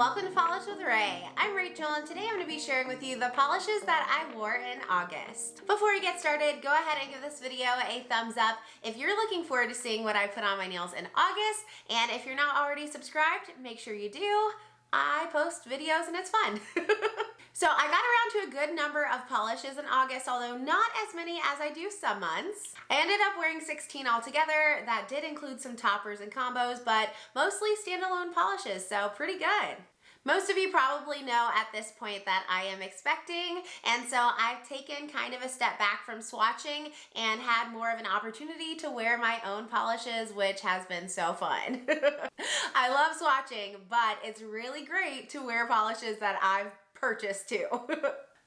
welcome to Polish with Ray. I'm Rachel and today I'm going to be sharing with you the polishes that I wore in August. Before we get started, go ahead and give this video a thumbs up if you're looking forward to seeing what I put on my nails in August, and if you're not already subscribed, make sure you do. I post videos and it's fun. So I got around to a good number of polishes in August, although not as many as I do some months. I ended up wearing 16 altogether. That did include some toppers and combos, but mostly standalone polishes, so pretty good. Most of you probably know at this point that I am expecting, and so I've taken kind of a step back from swatching and had more of an opportunity to wear my own polishes, which has been so fun. I love swatching, but it's really great to wear polishes that I've purchased too.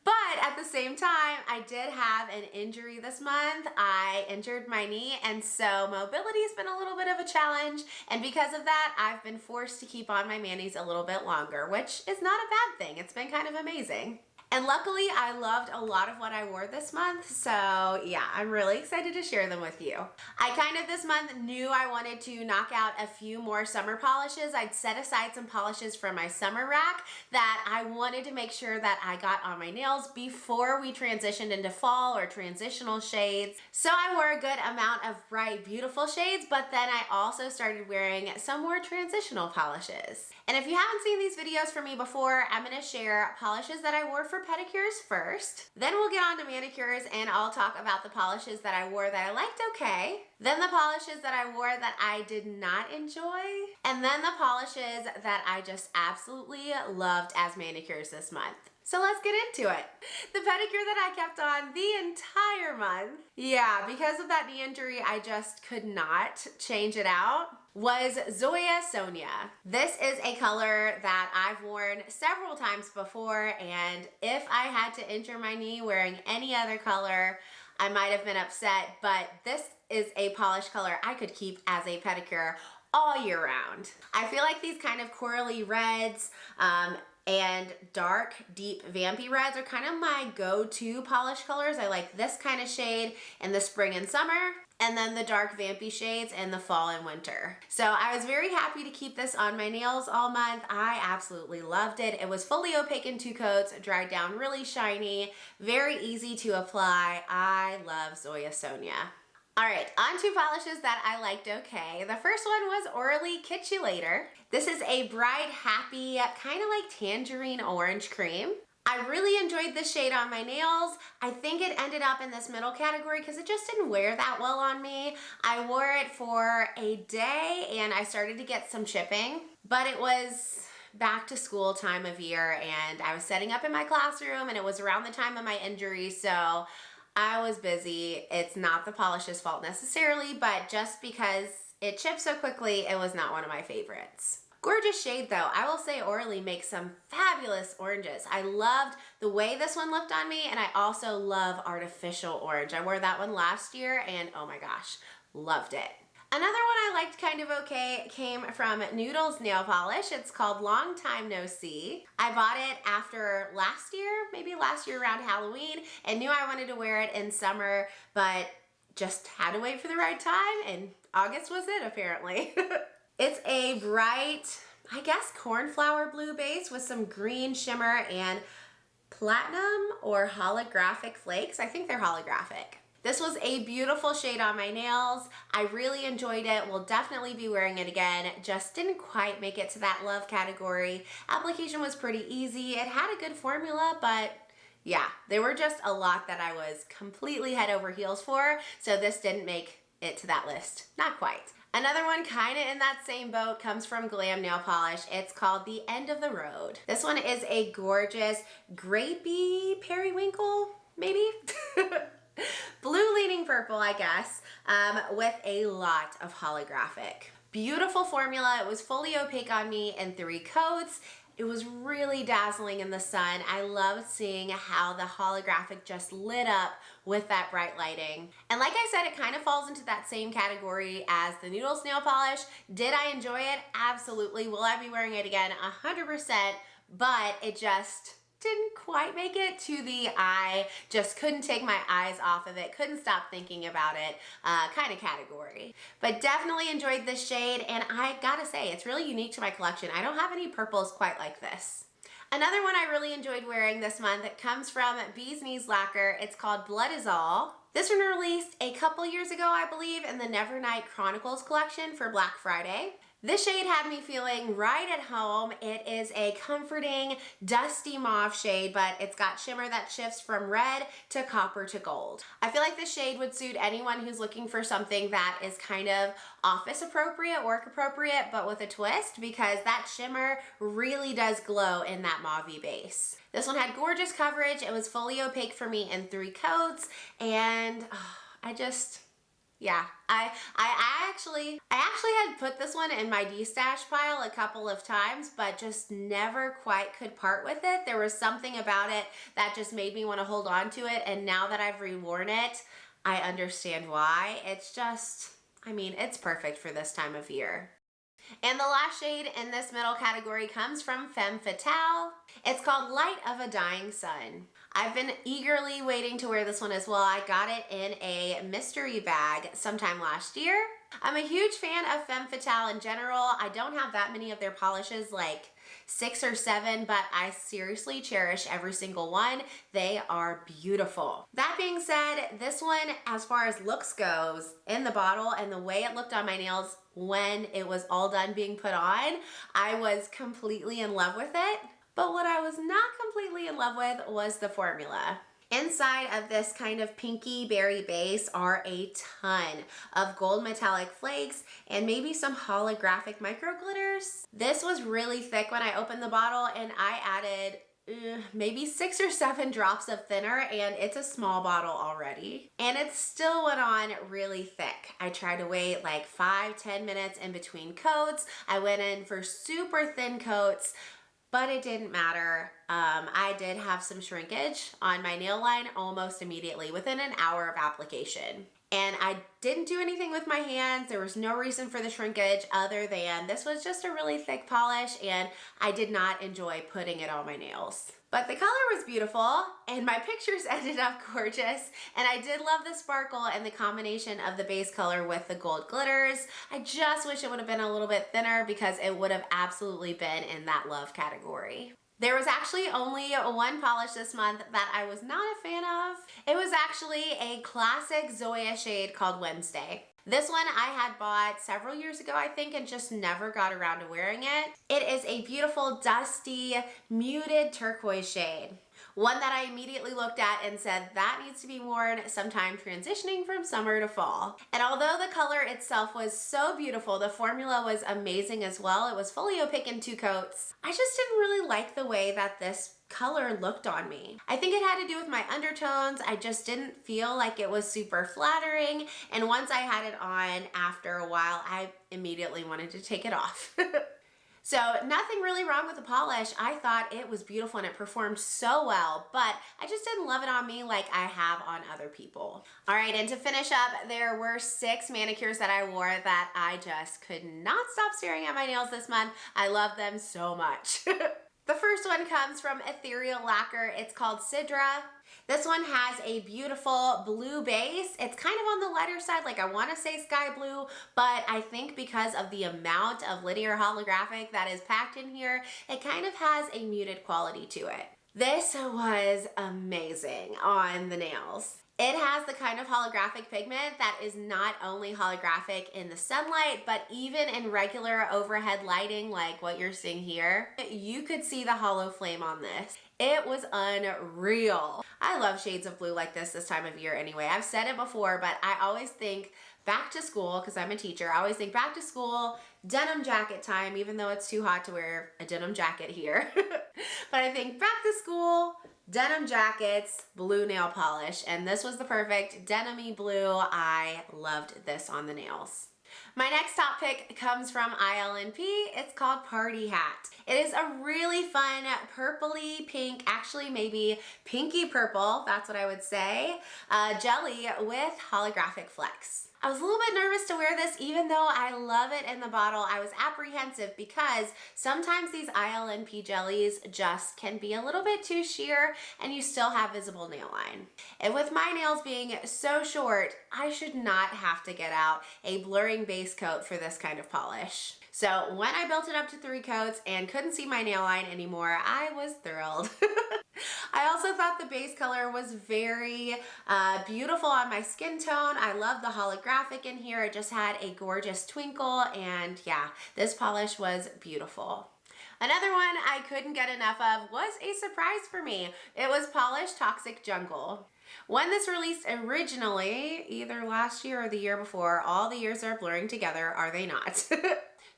But at the same time, I did have an injury this month. I injured my knee, and so mobility has been a little bit of a challenge. And because of that, I've been forced to keep on my manis a little bit longer, which is not a bad thing. It's been kind of amazing. And luckily, I loved a lot of what I wore this month, so yeah, I'm really excited to share them with you. I kind of this month knew I wanted to knock out a few more summer polishes. I'd set aside some polishes from my summer rack that I wanted to make sure that I got on my nails before we transitioned into fall or transitional shades. So I wore a good amount of bright, beautiful shades, but then I also started wearing some more transitional polishes. And if you haven't seen these videos from me before, I'm gonna share polishes that I wore for pedicures first. Then we'll get on to manicures and I'll talk about the polishes that I wore that I liked okay. Then the polishes that I wore that I did not enjoy. And then the polishes that I just absolutely loved as manicures this month. So let's get into it. The pedicure that I kept on the entire month, yeah, because of that knee injury, I just could not change it out, was Zoya Sonia. This is a color that I've worn several times before, and if I had to injure my knee wearing any other color, I might have been upset, but this is a polish color I could keep as a pedicure all year round. I feel like these kind of corally reds, and dark, deep vampy reds are kind of my go-to polish colors. I like this kind of shade in the spring and summer, and then the dark vampy shades in the fall and winter. So I was very happy to keep this on my nails all month. I absolutely loved it. It was fully opaque in 2 coats, dried down really shiny, very easy to apply. I love Zoya Sonia. All right, on to polishes that I liked okay. The first one was Orally Kitschulator. This is a bright, happy, kind of like tangerine orange cream. I really enjoyed this shade on my nails. I think it ended up in this middle category because it just didn't wear that well on me. I wore it for a day and I started to get some chipping, but it was back to school time of year and I was setting up in my classroom and it was around the time of my injury, so I was busy. It's not the polish's fault necessarily, but just because it chipped so quickly, it was not one of my favorites. Gorgeous shade though. I will say Orally makes some fabulous oranges. I loved the way this one looked on me, and I also love artificial orange. I wore that one last year and oh my gosh, loved it. Another one I liked kind of okay came from Noodles Nail Polish. It's called Long Time No See. I bought it after last year, maybe last year around Halloween, and knew I wanted to wear it in summer, but just had to wait for the right time, and August was it apparently. It's a bright, I guess, cornflower blue base with some green shimmer and platinum or holographic flakes. I think they're holographic. This was a beautiful shade on my nails. I really enjoyed it. Will definitely be wearing it again. Just didn't quite make it to that love category. Application was pretty easy. It had a good formula, but yeah, there were just a lot that I was completely head over heels for, so this didn't make it to that list. Not quite. Another one kind of in that same boat comes from Glam Nail Polish. It's called The End of the Road. This one is a gorgeous grapey periwinkle, maybe? Blue leaning purple, I guess, with a lot of holographic. Beautiful formula. It was fully opaque on me in 3 coats. It was really dazzling in the sun. I loved seeing how the holographic just lit up with that bright lighting. And like I said, it kind of falls into that same category as the Noodles Nail Polish. Did I enjoy it? Absolutely. Will I be wearing it again? 100%, but it just didn't quite make it to the I just couldn't take my eyes off of it, couldn't stop thinking about it kind of category. But definitely enjoyed this shade, and I gotta say, it's really unique to my collection. I don't have any purples quite like this. Another one I really enjoyed wearing this month comes from Bee's Knees Lacquer. It's called Blood Is All. This one released a couple years ago, I believe, in the Nevernight Chronicles collection for Black Friday. This shade had me feeling right at home. It is a comforting, dusty mauve shade, but it's got shimmer that shifts from red to copper to gold. I feel like this shade would suit anyone who's looking for something that is kind of office appropriate, work appropriate, but with a twist, because that shimmer really does glow in that mauvey base. This one had gorgeous coverage. It was fully opaque for me in 3 coats, and yeah, I actually had put this one in my de-stash pile a couple of times, but just never quite could part with it. There was something about it that just made me want to hold on to it, and now that I've reworn it, I understand why. It's just, I mean, it's perfect for this time of year. And the last shade in this middle category comes from Femme Fatale. It's called Light of a Dying Sun. I've been eagerly waiting to wear this one as well. I got it in a mystery bag sometime last year. I'm a huge fan of Femme Fatale in general. I don't have that many of their polishes, like 6 or 7, but I seriously cherish every single one. They are beautiful. That being said, this one, as far as looks goes, in the bottle and the way it looked on my nails when it was all done being put on, I was completely in love with it. But what I was not completely in love with was the formula. Inside of this kind of pinky berry base are a ton of gold metallic flakes and maybe some holographic micro glitters. This was really thick when I opened the bottle, and I added maybe 6 or 7 drops of thinner, and it's a small bottle already. And it still went on really thick. I tried to wait like 5-10 minutes in between coats. I went in for super thin coats, but it didn't matter. I did have some shrinkage on my nail line almost immediately within an hour of application. And I didn't do anything with my hands. There was no reason for the shrinkage other than this was just a really thick polish, and I did not enjoy putting it on my nails. But the color was beautiful, and my pictures ended up gorgeous, and I did love the sparkle and the combination of the base color with the gold glitters. I just wish it would have been a little bit thinner because it would have absolutely been in that love category. There was actually only one polish this month that I was not a fan of. It was actually a classic Zoya shade called Wednesday. This one I had bought several years ago, I think, and just never got around to wearing it. It is a beautiful, dusty, muted turquoise shade. One that I immediately looked at and said, that needs to be worn sometime transitioning from summer to fall. And although the color itself was so beautiful, the formula was amazing as well. It was fully opaque in 2 coats. I just didn't really like the way that this color looked on me. I think it had to do with my undertones. I just didn't feel like it was super flattering. And once I had it on, after a while, I immediately wanted to take it off. So nothing really wrong with the polish. I thought it was beautiful and it performed so well, but I just didn't love it on me like I have on other people. All right, and to finish up, there were 6 manicures that I wore that I just could not stop staring at my nails this month. I love them so much. The first one comes from Ethereal Lacquer. It's called Sidra. This one has a beautiful blue base. It's kind of on the lighter side, like I want to say sky blue, but I think because of the amount of linear holographic that is packed in here, it kind of has a muted quality to it. This was amazing on the nails. It has the kind of holographic pigment that is not only holographic in the sunlight, but even in regular overhead lighting like what you're seeing here. You could see the hollow flame on this. It was unreal. I love shades of blue like this time of year anyway. I've said it before, but I always think back to school, because I'm a teacher, I always think back to school, denim jacket time, even though it's too hot to wear a denim jacket here. But I think back to school, denim jackets, blue nail polish, and this was the perfect denim-y blue. I loved this on the nails. My next top pick comes from ILNP. It's called Party Hat. It is a really fun purpley pink, actually maybe pinky purple, that's what I would say, jelly with holographic flecks. I was a little bit nervous to wear this even though I love it in the bottle. I was apprehensive because sometimes these ILNP jellies just can be a little bit too sheer and you still have visible nail line. And with my nails being so short, I should not have to get out a blurring base coat for this kind of polish. So when I built it up to 3 coats and couldn't see my nail line anymore, I was thrilled. I also thought the base color was very beautiful on my skin tone. I love the holographic in here. It just had a gorgeous twinkle, and yeah, this polish was beautiful. Another one I couldn't get enough of was a surprise for me. It was Pahlish Toxic Jungle. When this released originally, either last year or the year before, all the years are blurring together, are they not?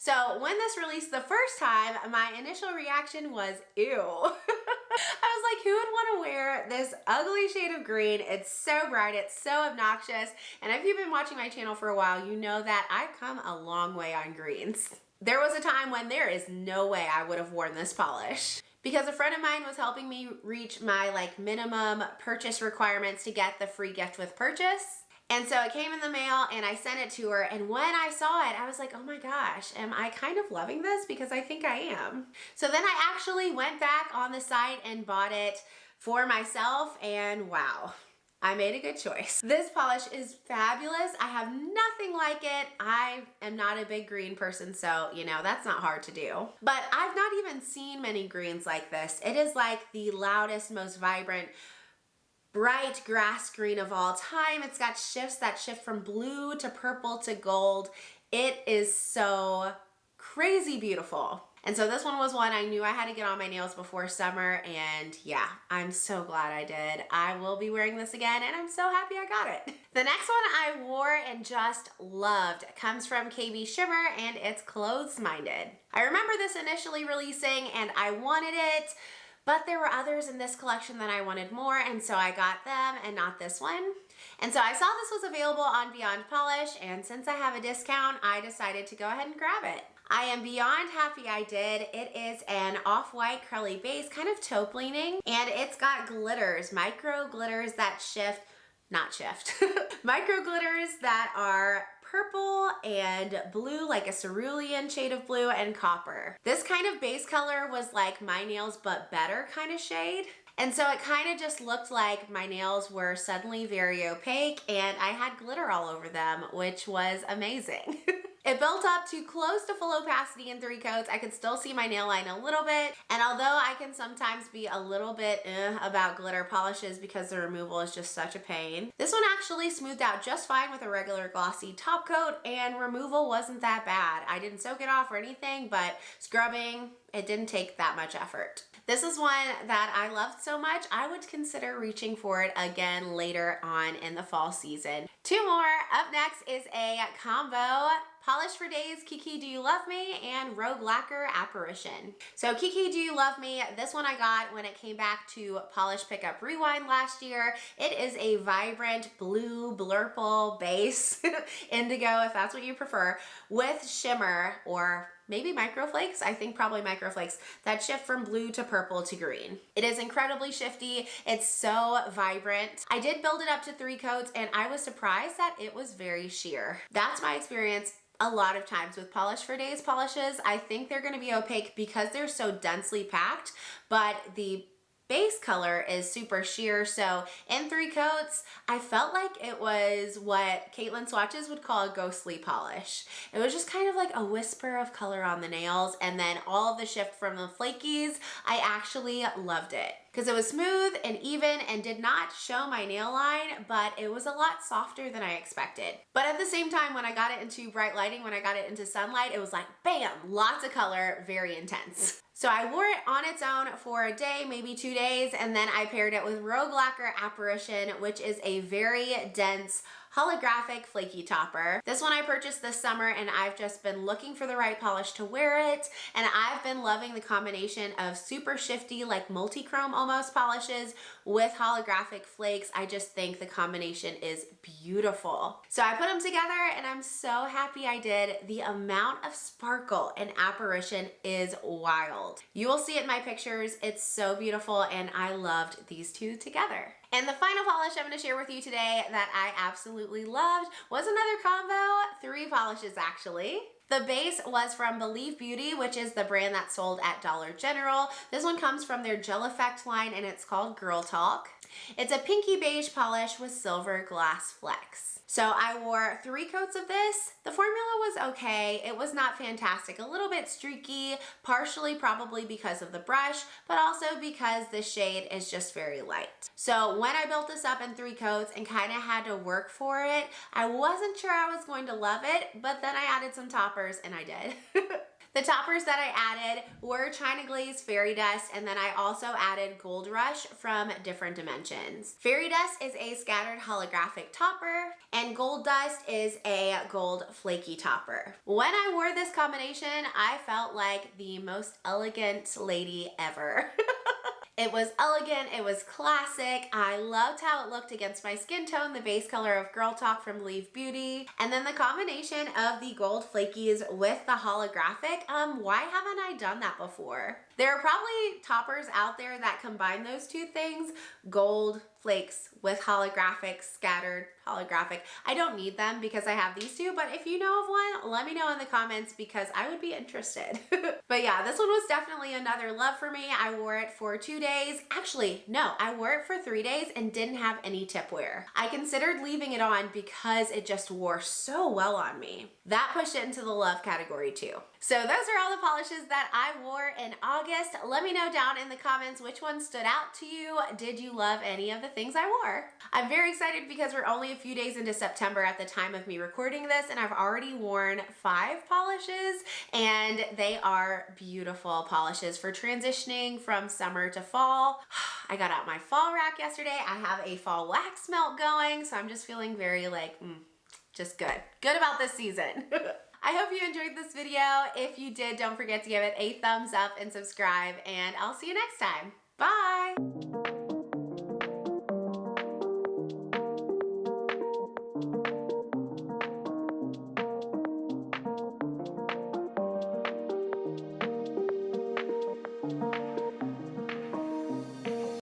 So when this released the first time, my initial reaction was, ew. I was like, who would want to wear this ugly shade of green? It's so bright, it's so obnoxious. And if you've been watching my channel for a while, you know that I've come a long way on greens. There was a time when there is no way I would have worn this polish, because a friend of mine was helping me reach my minimum purchase requirements to get the free gift with purchase. And so it came in the mail and I sent it to her, and when I saw it, I was like, oh my gosh, am I kind of loving this? Because I think I am. So then I actually went back on the site and bought it for myself, and wow, I made a good choice. This polish is fabulous. I have nothing like it. I am not a big green person, so you know, that's not hard to do. But I've not even seen many greens like this. It is like the loudest, most vibrant, bright grass green of all time. It's got shifts that shift from blue to purple to gold. It is so crazy beautiful. And so this one was one I knew I had to get on my nails before summer, and yeah, I'm so glad I did. I will be wearing this again, and I'm so happy I got it. The next one I wore and just loved comes from KBShimmer, and it's Clothes Minded. I remember this initially releasing and I wanted it, but there were others in this collection that I wanted more, and so I got them and not this one. And so I saw this was available on Beyond Polish, and since I have a discount, I decided to go ahead and grab it. I am beyond happy I did. It is an off-white curly base, kind of taupe leaning, and it's got glitters, micro glitters that shift, not shift, micro glitters that are purple and blue, like a cerulean shade of blue, and copper. This kind of base color was like my nails but better kind of shade. And so it kind of just looked like my nails were suddenly very opaque and I had glitter all over them, which was amazing. It built up to close to full opacity in 3 coats. I could still see my nail line a little bit, and although I can sometimes be a little bit about glitter polishes because the removal is just such a pain, this one actually smoothed out just fine with a regular glossy top coat, and removal wasn't that bad. I didn't soak it off or anything, but scrubbing, it didn't take that much effort. This is one that I loved so much, I would consider reaching for it again later on in the fall season. 2 more. Up next is a combo Polish for Days, Kiki Do You Love Me, and Rogue Lacquer Apparition. So Kiki Do You Love Me, this one I got when it came back to Polish Pickup Rewind last year. It is a vibrant blue blurple base, indigo if that's what you prefer, with shimmer or maybe microflakes, I think probably microflakes, that shift from blue to purple to green. It is incredibly shifty. It's so vibrant. I did build it up to 3 coats and I was surprised that it was very sheer. That's my experience a lot of times with Polish for Days polishes. I think they're gonna be opaque because they're so densely packed, but the base color is super sheer. So in 3 coats, I felt like it was what Caitlin Swatches would call a ghostly polish. It was just kind of like a whisper of color on the nails, and then all of the shift from the flakies, I actually loved it. Because it was smooth and even and did not show my nail line, but it was a lot softer than I expected. But at the same time, when I got it into bright lighting, when I got it into sunlight, it was like, bam, lots of color, very intense. So I wore it on its own for a day, maybe 2 days, and then I paired it with Rogue Lacquer Apparition, which is a very dense holographic flaky topper. This one I purchased this summer, and I've just been looking for the right polish to wear it, and I've been loving the combination of super shifty, like multi-chrome almost polishes with holographic flakes. I just think the combination is beautiful. So I put them together and I'm so happy I did. The amount of sparkle in Apparition is wild. You will see it in my pictures. It's so beautiful and I loved these 2 together. And the final polish I'm going to share with you today that I absolutely loved was another combo, 3 polishes actually. The base was from Believe Beauty, which is the brand that's sold at Dollar General. This one comes from their Gel Effect line and it's called Girl Talk. It's a pinky beige polish with silver glass flecks. So I wore 3 coats of this. The formula was okay. It was not fantastic. A little bit streaky, partially probably because of the brush, but also because the shade is just very light. So when I built this up in 3 coats and kind of had to work for it, I wasn't sure I was going to love it, but then I added some toppers and I did. The toppers that I added were China Glaze Fairy Dust, and then I also added Gold Rush from Different Dimensions. Fairy Dust is a scattered holographic topper, and Gold Dust is a gold flaky topper. When I wore this combination, I felt like the most elegant lady ever. It was elegant, it was classic. I loved how it looked against my skin tone, the base color of Girl Talk from Believe Beauty. And then the combination of the gold flakies with the holographic, why haven't I done that before? There are probably toppers out there that combine those 2 things, gold flakes with holographic, scattered holographic. I don't need them because I have these 2, but if you know of one, let me know in the comments because I would be interested. But yeah, this one was definitely another love for me. I wore it for 2 days. Actually, no, I wore it for 3 days and didn't have any tip wear. I considered leaving it on because it just wore so well on me. That pushed it into the love category too. So those are all the polishes that I wore in August. Let me know down in the comments which one stood out to you. Did you love any of the things I wore? I'm very excited because we're only a few days into September at the time of me recording this, and I've already worn 5 polishes, and they are beautiful polishes for transitioning from summer to fall. I got out my fall rack yesterday. I have a fall wax melt going, so I'm just feeling very like, just good. Good about this season. I hope you enjoyed this video. If you did, don't forget to give it a thumbs up and subscribe, and I'll see you next time. Bye!